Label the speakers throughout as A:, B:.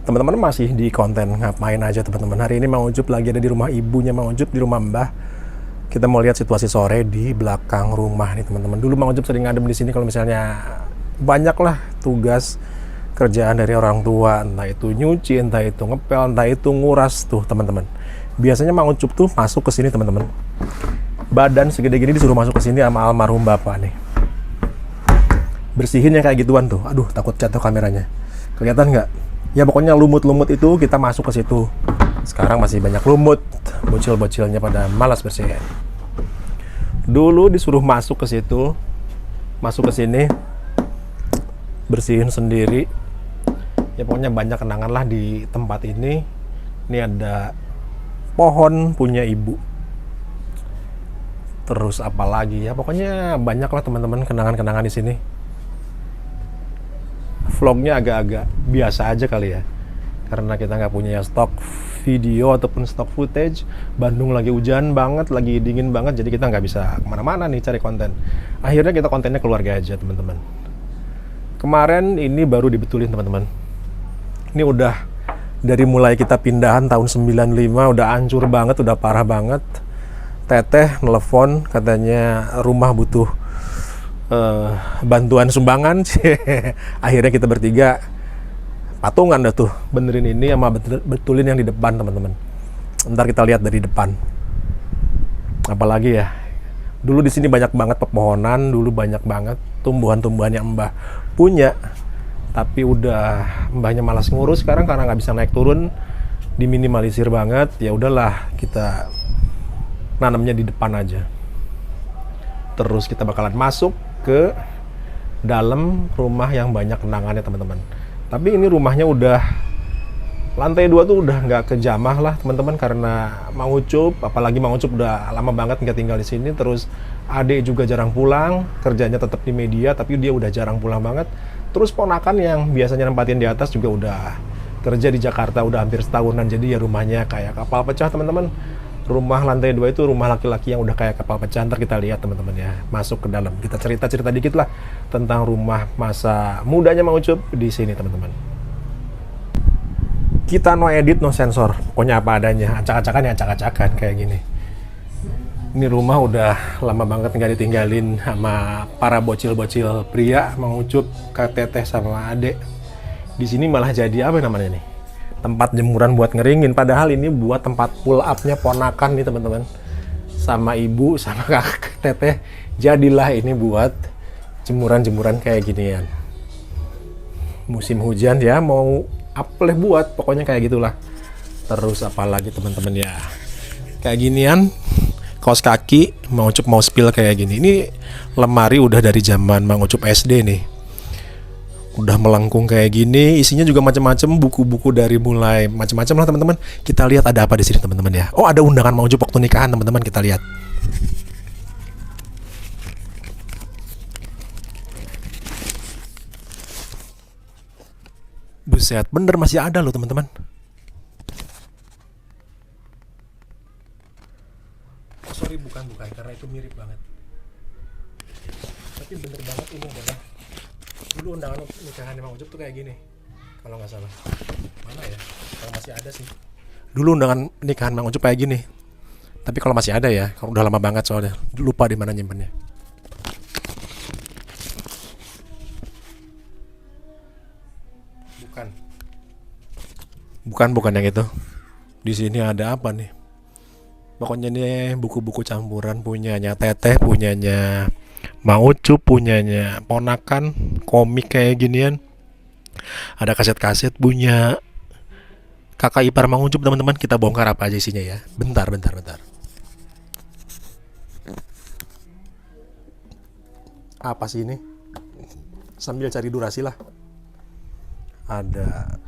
A: Teman-teman masih di konten ngapain aja teman-teman. Hari ini Mang Ucup lagi ada di rumah ibunya Mang Ucup, di rumah Mbah. Kita mau lihat situasi sore di belakang rumah nih teman-teman. Dulu Mang Ucup sering ngadem di sini kalau misalnya banyaklah tugas kerjaan dari orang tua, entah itu nyuci, entah itu ngepel, entah itu nguras tuh teman-teman. Biasanya Mang Ucup tuh masuk ke sini teman-teman. Badan segede gini disuruh masuk ke sini sama almarhum bapak nih. Bersihin yang kayak gituan tuh. Aduh, takut jatuh kameranya. Kelihatan nggak? Ya pokoknya lumut-lumut itu kita masuk ke situ. Sekarang masih banyak lumut, bocil-bocilnya pada malas bersihin. Dulu disuruh masuk ke situ, masuk ke sini, bersihin sendiri. Ya pokoknya banyak kenangan lah di tempat ini. Ini ada pohon punya ibu. Terus apa lagi ya? Pokoknya banyak lah teman-teman kenangan-kenangan di sini. Vlognya agak-agak biasa aja kali ya, karena kita nggak punya stok video ataupun stok footage. Bandung lagi hujan banget, lagi dingin banget, jadi kita nggak bisa kemana-mana nih cari konten. Akhirnya kita kontennya keluarga aja teman-teman. Kemarin ini baru dibetulin teman-teman. Ini udah dari mulai kita pindahan tahun 95 udah hancur banget, udah parah banget. Teteh nelfon katanya rumah butuh bantuan sumbangan. Akhirnya kita bertiga patungan dah tuh benerin ini sama betulin yang di depan teman-teman. Ntar kita lihat dari depan. Apalagi ya, dulu di sini banyak banget pepohonan, dulu banyak banget tumbuhan-tumbuhan yang Mbah punya, tapi udah Mbahnya malas ngurus sekarang karena nggak bisa naik turun, diminimalisir banget. Ya udahlah, kita nanamnya di depan aja. Terus kita bakalan masuk ke dalam rumah yang banyak kenangannya teman-teman. Tapi ini rumahnya udah lantai 2 tuh udah nggak kejamah lah teman-teman, karena Mang Ucup, apalagi Mang Ucup udah lama banget nggak tinggal di sini. Terus adik juga jarang pulang, kerjanya tetap di media tapi dia udah jarang pulang banget. Terus ponakan yang biasanya nempatin di atas juga udah kerja di Jakarta udah hampir setahunan, jadi ya rumahnya kayak kapal pecah teman-teman. Rumah lantai 2 itu rumah laki-laki yang udah kayak kapal pecah. Ntar kita lihat teman-teman ya, masuk ke dalam. Kita cerita-cerita dikit lah tentang rumah masa mudanya Mang Ucup di sini teman-teman. Kita no edit, no sensor. Pokoknya apa adanya, acak-acakan ya acak-acakan kayak gini. Ini rumah udah lama banget nggak ditinggalin sama para bocil-bocil pria, Mang Ucup, Kak Teteh sama Adek. Di sini malah jadi apa namanya nih? Tempat jemuran buat ngeringin, padahal ini buat tempat pull up-nya ponakan nih teman-teman, sama ibu sama kakak teteh. Jadilah ini buat jemuran-jemuran kayak ginian. Musim hujan ya, mau apa buat, pokoknya kayak gitulah. Terus apalagi teman-teman ya, kayak ginian, kaos kaki Mang Ucup mau spill kayak gini. Ini lemari udah dari zaman Mang Ucup SD nih. Udah melengkung kayak gini, isinya juga macam-macam, buku-buku dari mulai macam-macam lah teman-teman. Kita lihat ada apa di sini teman-teman ya. Oh, ada undangan Mang Ucup waktu nikahan teman-teman, kita lihat. Buset, bener masih ada loh teman-teman. Oh, sorry, bukan karena itu mirip banget. Tapi bener banget ini adalah dulu undangan nikahan Mang Ucup tuh kayak gini, kalau nggak salah. Mana ya? Kalau masih ada sih. Dulu undangan nikahan Mang Ucup kayak gini. Tapi kalau masih ada ya, kalau udah lama banget soalnya, lupa di mana nyimpennya. Bukan yang itu. Di sini ada apa nih? Pokoknya nih buku-buku campuran punyanya Teteh, punyanya Mang Ucup, punyanya ponakan, komik kayak ginian. Ada kaset-kaset punya kakak ipar Mang Ucup teman-teman. Kita bongkar apa aja isinya ya. Bentar. Apa sih ini? Sambil cari durasi lah. Ada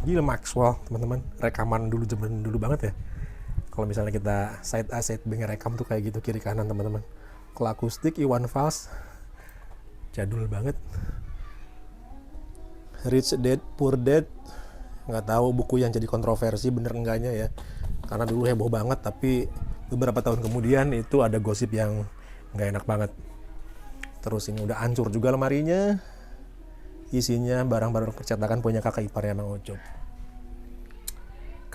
A: gila Maxwell teman-teman, rekaman dulu zaman dulu banget ya. Kalau misalnya kita side A side B ngerekam tuh kayak gitu kiri kanan teman-teman. Kalau akustik Iwan Fals, jadul banget. Rich Dad Poor Dad, nggak tahu buku yang jadi kontroversi bener enggaknya ya, karena dulu heboh banget, tapi beberapa tahun kemudian itu ada gosip yang nggak enak banget. Terus ini udah hancur juga lemarinya, isinya barang-barang percetakan punya kakak iparnya Mang Ucup.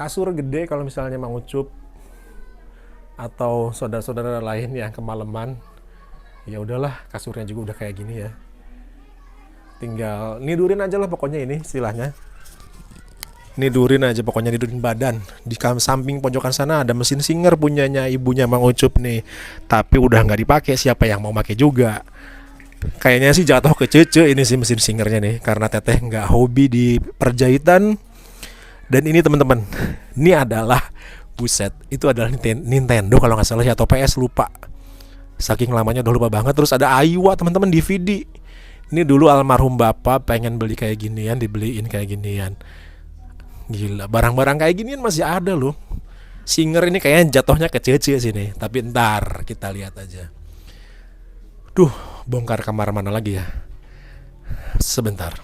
A: kasur gede kalau misalnya Mang Ucup atau saudara-saudara lain yang kemalaman, ya udahlah kasurnya juga udah kayak gini ya. Tinggal nidurin aja lah pokoknya ini istilahnya. Nidurin aja pokoknya, nidurin badan. Di samping pojokan sana ada mesin singer punyanya ibunya Mang Ucup nih. Tapi udah nggak dipakai, siapa yang mau pakai juga. Kayaknya sih jatuh ke Cece ini sih mesin singernya nih, karena teteh nggak hobi di perjahitan. Dan ini teman-teman, ini adalah buset, itu adalah Nintendo kalau nggak salah ya, atau PS lupa. Saking lamanya udah lupa banget. Terus ada Aiwa teman-teman, DVD. Ini dulu almarhum bapak pengen beli kayak ginian, dibeliin kayak ginian. Gila, barang-barang kayak ginian masih ada loh. Singer ini kayaknya jatuhnya ke Cece sini, tapi ntar kita lihat aja. Duh, bongkar kamar mana lagi ya? Sebentar.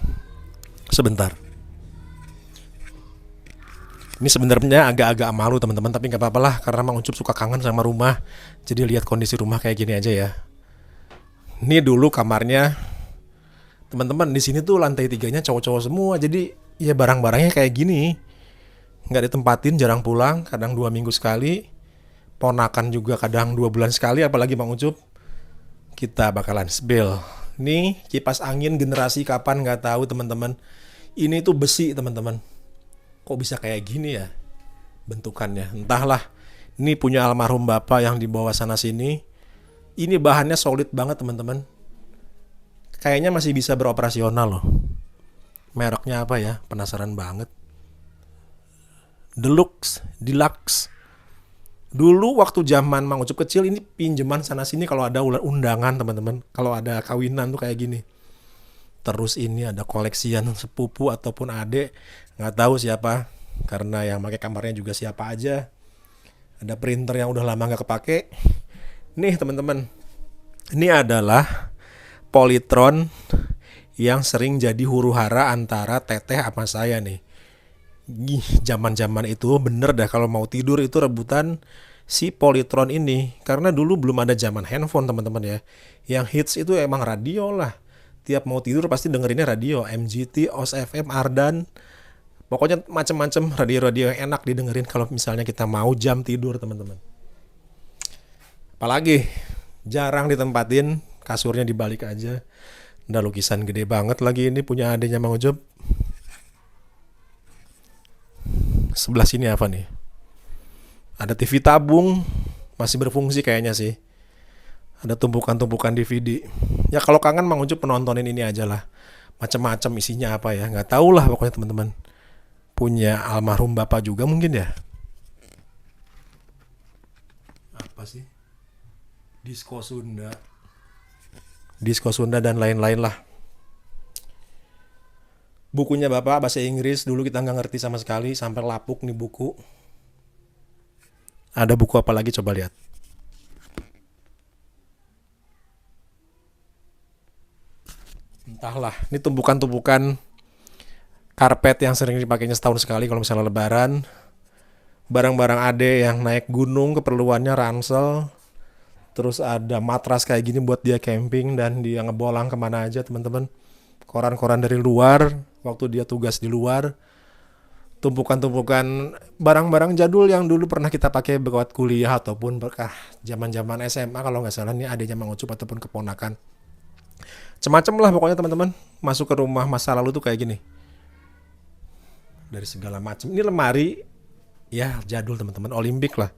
A: Ini sebenarnya agak-agak malu teman-teman, tapi nggak apa-apa lah karena Mang Ucup suka kangen sama rumah. Jadi lihat kondisi rumah kayak gini aja ya. Ini dulu kamarnya teman-teman, di sini tuh lantai 3-nya cowok-cowok semua. Jadi ya barang-barangnya kayak gini. Nggak ditempatin, jarang pulang, kadang 2 minggu sekali. Ponakan juga kadang 2 bulan sekali, apalagi Mang Ucup. Kita bakalan spill. Nih kipas angin generasi kapan nggak tahu teman-teman. Ini tuh besi teman-teman. Kok bisa kayak gini ya bentukannya? Entahlah. Ini punya almarhum bapak yang dibawa sana sini. Ini bahannya solid banget teman-teman. Kayaknya masih bisa beroperasional loh. Mereknya apa ya? Penasaran banget. Deluxe. Dulu waktu zaman Mang Ucup kecil ini pinjaman sana sini kalau ada undangan teman-teman. Kalau ada kawinan tuh kayak gini. Terus ini ada koleksian sepupu ataupun adek, nggak tahu siapa. Karena yang pakai kamarnya juga siapa aja. Ada printer yang udah lama nggak kepake. Nih teman-teman. Ini adalah Polytron yang sering jadi huru-hara antara teteh sama saya nih. Zaman-zaman itu bener dah kalau mau tidur itu rebutan si Polytron ini, karena dulu belum ada zaman handphone teman-teman ya. Yang hits itu emang radio lah. Tiap mau tidur pasti dengerinnya radio, MGT, OS FM, Ardan. Pokoknya macam-macam radio-radio yang enak didengerin kalau misalnya kita mau jam tidur teman-teman. Apalagi jarang ditempatin, kasurnya dibalik aja. Ada lukisan gede banget lagi, ini punya adenya Mang Ucup. Sebelah sini apa nih? Ada TV tabung, masih berfungsi kayaknya sih. Ada tumpukan-tumpukan DVD. Ya kalau kangen Mang Ucup penontonin ini aja lah. Macam-macam isinya apa ya, nggak tahu lah pokoknya teman-teman. Punya almarhum bapak juga mungkin ya. Apa sih? Disko Sunda dan lain-lain lah. Bukunya bapak bahasa Inggris, dulu kita nggak ngerti sama sekali, sampai lapuk nih buku. Ada buku apa lagi coba lihat. Entahlah, ini tumpukan-tumpukan karpet yang sering dipakainya setahun sekali kalau misalnya lebaran. Barang-barang ade yang naik gunung keperluannya ransel. Terus ada matras kayak gini buat dia camping dan dia ngebolang kemana aja teman-teman. Koran-koran dari luar waktu dia tugas di luar. Tumpukan-tumpukan barang-barang jadul yang dulu pernah kita pakai buat kuliah ataupun berkah zaman-zaman SMA kalau nggak salah, ini adanya Mang Ucup ataupun keponakan. Macam-macam lah pokoknya teman-teman. Masuk ke rumah masa lalu tuh kayak gini. Dari segala macam. Ini lemari ya jadul teman-teman, Olimpik lah.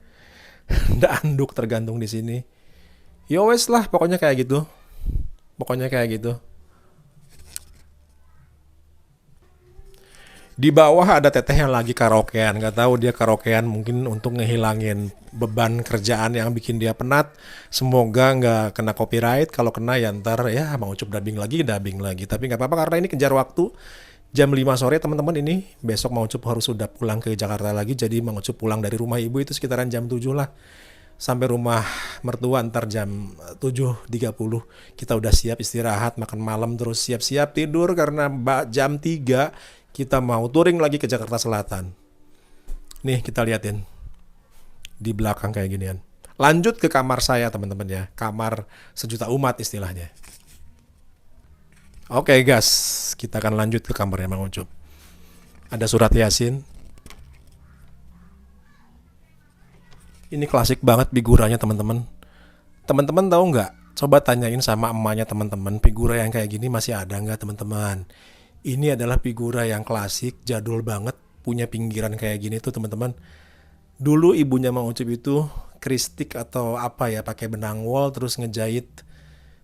A: Ada anduk tergantung di sini. Ya wes lah pokoknya kayak gitu. Di bawah ada teteh yang lagi karaokean. Gak tahu dia karaokean mungkin untuk ngehilangin beban kerjaan yang bikin dia penat. Semoga nggak kena copyright. Kalau kena ya ntar ya Mang Ucup dubbing lagi. Tapi nggak apa-apa karena ini kejar waktu. Jam 5 sore teman-teman ini. Besok Mang Ucup harus sudah pulang ke Jakarta lagi. Jadi Mang Ucup pulang dari rumah ibu itu sekitaran jam 7 lah. Sampai rumah mertua ntar jam 7.30. Kita udah siap istirahat, makan malam, terus siap-siap tidur. Karena jam 3 kita mau touring lagi ke Jakarta Selatan. Nih kita liatin. Di belakang kayak ginian. Lanjut ke kamar saya teman-teman ya. Kamar sejuta umat istilahnya. Oke guys, kita akan lanjut ke kamarnya Mang Ucup. Ada surat Yasin. Ini klasik banget figuranya teman-teman. Teman-teman tahu nggak? Coba tanyain sama emaknya teman-teman, figura yang kayak gini masih ada nggak teman-teman? Ini adalah figura yang klasik, jadul banget, punya pinggiran kayak gini tuh teman-teman. Dulu ibunya Mang Ucup itu kristik atau apa ya, pakai benang wol terus ngejahit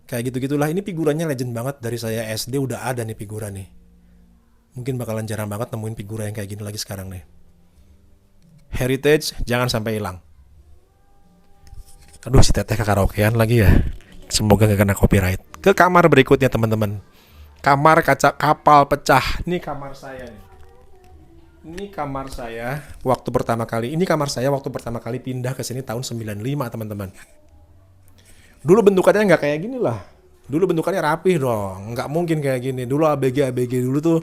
A: kayak gitu-gitulah. Ini figuranya legend banget, dari saya SD udah ada nih figura nih. Mungkin bakalan jarang banget nemuin figura yang kayak gini lagi sekarang nih. Heritage jangan sampai hilang. Aduh, si teteh karaokean lagi ya. Semoga gak kena copyright. Ke kamar berikutnya teman-teman. Kamar kaca kapal pecah. Ini kamar saya nih. Ini kamar saya waktu pertama kali. Ini kamar saya waktu pertama kali pindah ke sini tahun 95 teman-teman. Dulu bentukannya nggak kayak gini lah. Dulu bentukannya rapih dong. Nggak mungkin kayak gini. Dulu ABG dulu tuh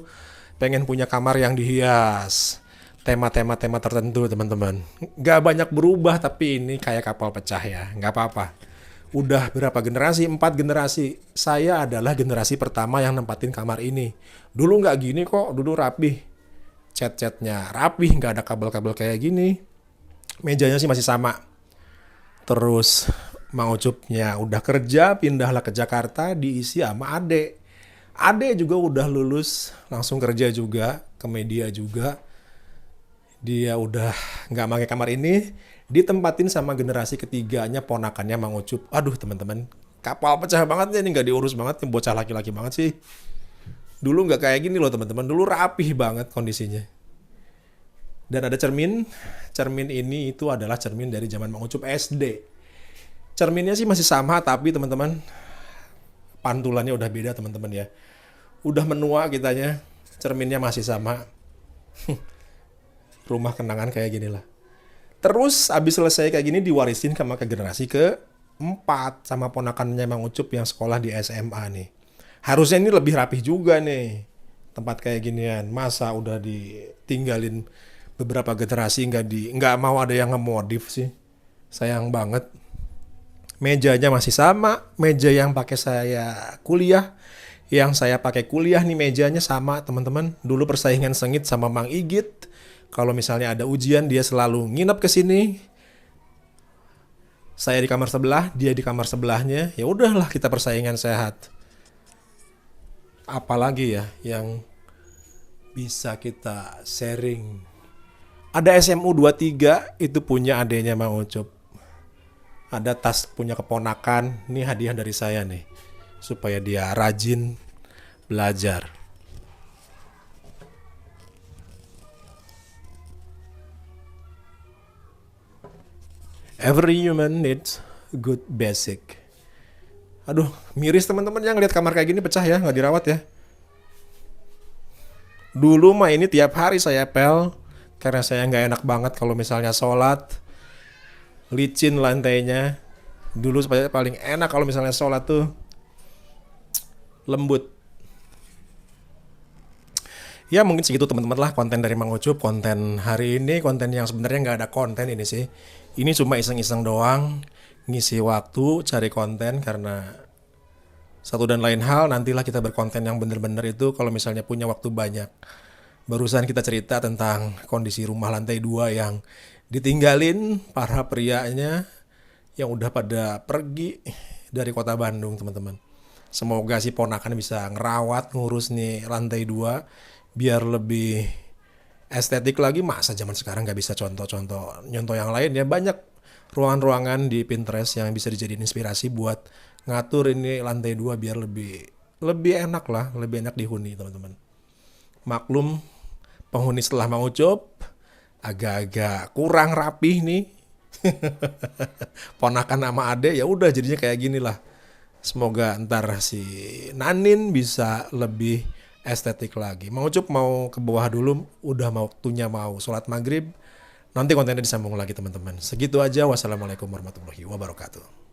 A: pengen punya kamar yang dihias. Tema-tema tertentu teman-teman. Nggak banyak berubah, tapi ini kayak kapal pecah ya. Nggak apa-apa. Udah berapa generasi? 4 generasi. Saya adalah generasi pertama yang nempatin kamar ini. Dulu nggak gini kok. Dulu rapih. Cat-catnya rapih. Nggak ada kabel-kabel kayak gini. Mejanya sih masih sama. Terus Mang Ucupnya udah kerja, pindahlah ke Jakarta, diisi sama Ade. Ade juga udah lulus, langsung kerja juga, ke media juga. Dia udah nggak pakai kamar ini, ditempatin sama generasi ketiganya, ponakannya Mang Ucup. Aduh teman-teman, kapal pecah banget ya, ini nggak diurus banget, bocah laki-laki banget sih. Dulu nggak kayak gini loh teman-teman, dulu rapih banget kondisinya. Dan ada cermin ini itu adalah cermin dari zaman Mang Ucup SD. Cerminnya sih masih sama, tapi teman-teman, pantulannya udah beda teman-teman ya. Udah menua kitanya, cerminnya masih sama. Rumah kenangan kayak gini lah. Terus abis selesai kayak gini diwarisin ke generasi ke-4 sama ponakannya Mang Ucup yang sekolah di SMA nih. Harusnya ini lebih rapih juga nih. Tempat kayak ginian. Masa udah ditinggalin beberapa generasi nggak mau ada yang ngemodif sih. Sayang banget. Mejanya masih sama, meja yang pakai saya kuliah, yang saya pakai kuliah nih mejanya sama teman-teman. Dulu persaingan sengit sama Mang Igit. Kalau misalnya ada ujian dia selalu nginep ke sini. Saya di kamar sebelah, dia di kamar sebelahnya. Ya udahlah, kita persaingan sehat. Apalagi ya yang bisa kita sharing. Ada SMU 23 itu punya adanya Mang Ucup. Ada tas punya keponakan. Ini hadiah dari saya nih, supaya dia rajin belajar. Every human needs good basic. Aduh, miris teman-teman yang lihat kamar kayak gini pecah ya, nggak dirawat ya. Dulu mah ini tiap hari saya pel, karena saya nggak enak banget kalau misalnya sholat, licin lantainya. Dulu supaya paling enak kalau misalnya sholat tuh lembut. Ya mungkin segitu teman-teman lah konten dari Mang Ucup. Konten hari ini, konten yang sebenarnya nggak ada konten ini sih. Ini cuma iseng-iseng doang, ngisi waktu, cari konten, karena satu dan lain hal nantilah kita berkonten yang bener-bener itu kalau misalnya punya waktu banyak. Barusan kita cerita tentang kondisi rumah lantai 2 yang ditinggalin para prianya yang udah pada pergi dari kota Bandung teman-teman. Semoga si ponakan bisa ngerawat, ngurus nih lantai 2 biar lebih estetik lagi. Masa zaman sekarang nggak bisa contoh-contoh nyontoh yang lain ya. Banyak ruangan-ruangan di Pinterest yang bisa dijadiin inspirasi buat ngatur ini lantai 2 biar lebih enak lah, lebih enak dihuni teman-teman. Maklum penghuni setelah Mang Ucup agak-agak kurang rapih nih. Ponakan sama ade ya udah jadinya kayak gini lah. Semoga ntar si Nanin bisa lebih estetik lagi. Mang Ucup mau ke bawah dulu, udah mau waktunya mau sholat maghrib. Nanti kontennya disambung lagi teman-teman. Segitu aja. Wassalamualaikum warahmatullahi wabarakatuh.